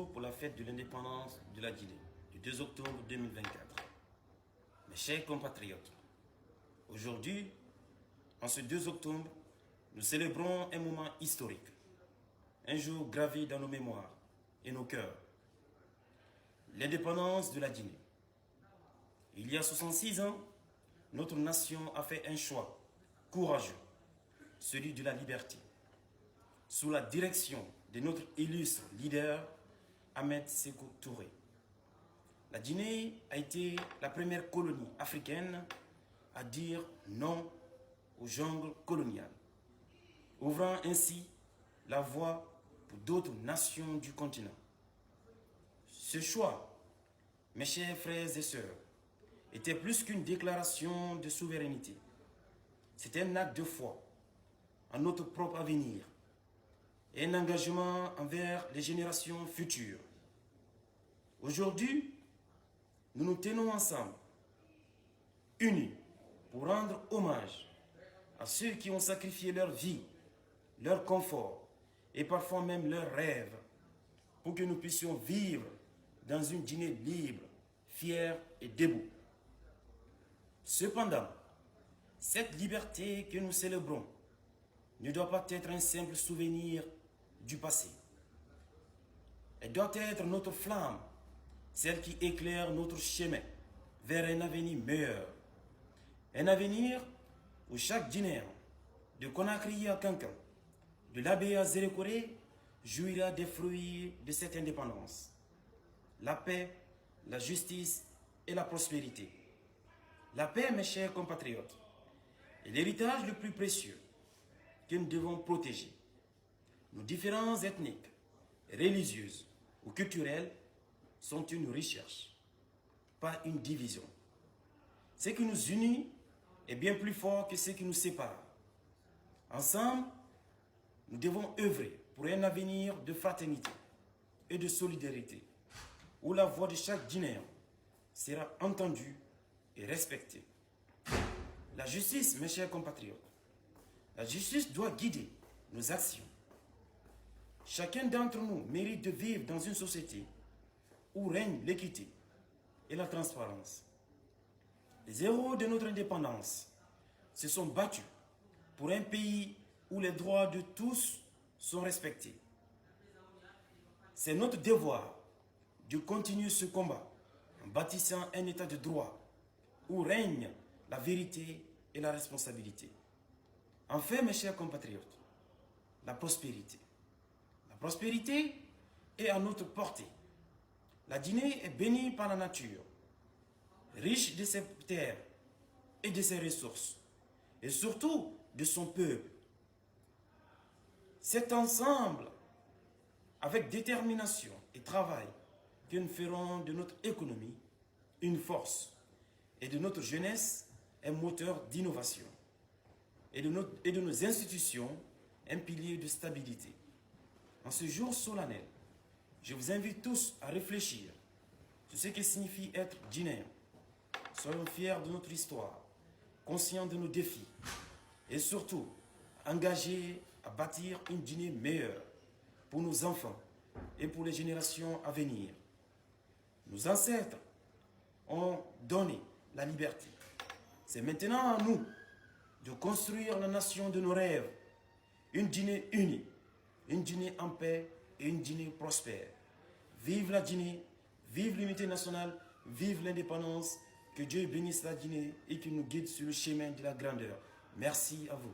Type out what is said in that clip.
jour pour la fête de l'indépendance de la Guinée, du 2 octobre 2024. Mes chers compatriotes, aujourd'hui, en ce 2 octobre, nous célébrons un moment historique, un jour gravé dans nos mémoires et nos cœurs. L'indépendance de la Guinée. Il y a 66 ans, notre nation a fait un choix courageux, celui de la liberté, sous la direction de notre illustre leader, Ahmed Sékou Touré. La Guinée a été la première colonie africaine à dire non aux jungles coloniales, ouvrant ainsi la voie pour d'autres nations du continent. Ce choix, mes chers frères et sœurs, était plus qu'une déclaration de souveraineté. C'était un acte de foi en notre propre avenir et un engagement envers les générations futures. Aujourd'hui, nous nous tenons ensemble, unis, pour rendre hommage à ceux qui ont sacrifié leur vie, leur confort et parfois même leurs rêves pour que nous puissions vivre dans une Guinée libre, fière et debout. Cependant, cette liberté que nous célébrons ne doit pas être un simple souvenir du passé. Elle doit être notre flamme, celle qui éclaire notre chemin vers un avenir meilleur. Un avenir où chaque Guinéen, de Conakry à Kankan, de l'Abbé à Zérékoré, jouira des fruits de cette indépendance. La paix, la justice et la prospérité. La paix, mes chers compatriotes, est l'héritage le plus précieux que nous devons protéger. Nos différences ethniques, religieuses ou culturelles sont une richesse, pas une division. Ce qui nous unit est bien plus fort que ce qui nous sépare. Ensemble, nous devons œuvrer pour un avenir de fraternité et de solidarité, où la voix de chaque Guinéen sera entendue et respectée. La justice, mes chers compatriotes, la justice doit guider nos actions. Chacun d'entre nous mérite de vivre dans une société où règne l'équité et la transparence. Les héros de notre indépendance se sont battus pour un pays où les droits de tous sont respectés. C'est notre devoir de continuer ce combat en bâtissant un état de droit où règne la vérité et la responsabilité. Enfin, mes chers compatriotes, la prospérité. La prospérité est à notre portée. La Guinée est bénie par la nature, riche de ses terres et de ses ressources, et surtout de son peuple. C'est ensemble, avec détermination et travail, que nous ferons de notre économie une force et de notre jeunesse un moteur d'innovation et de nos institutions un pilier de stabilité. En ce jour solennel, je vous invite tous à réfléchir sur ce que signifie être guinéen. Soyons fiers de notre histoire, conscients de nos défis et surtout engagés à bâtir une Guinée meilleure pour nos enfants et pour les générations à venir. Nos ancêtres ont donné la liberté. C'est maintenant à nous de construire la nation de nos rêves, une Guinée unie, une Guinée en paix et une Guinée prospère. Vive la Guinée, vive l'unité nationale, vive l'indépendance. Que Dieu bénisse la Guinée et qu'il nous guide sur le chemin de la grandeur. Merci à vous.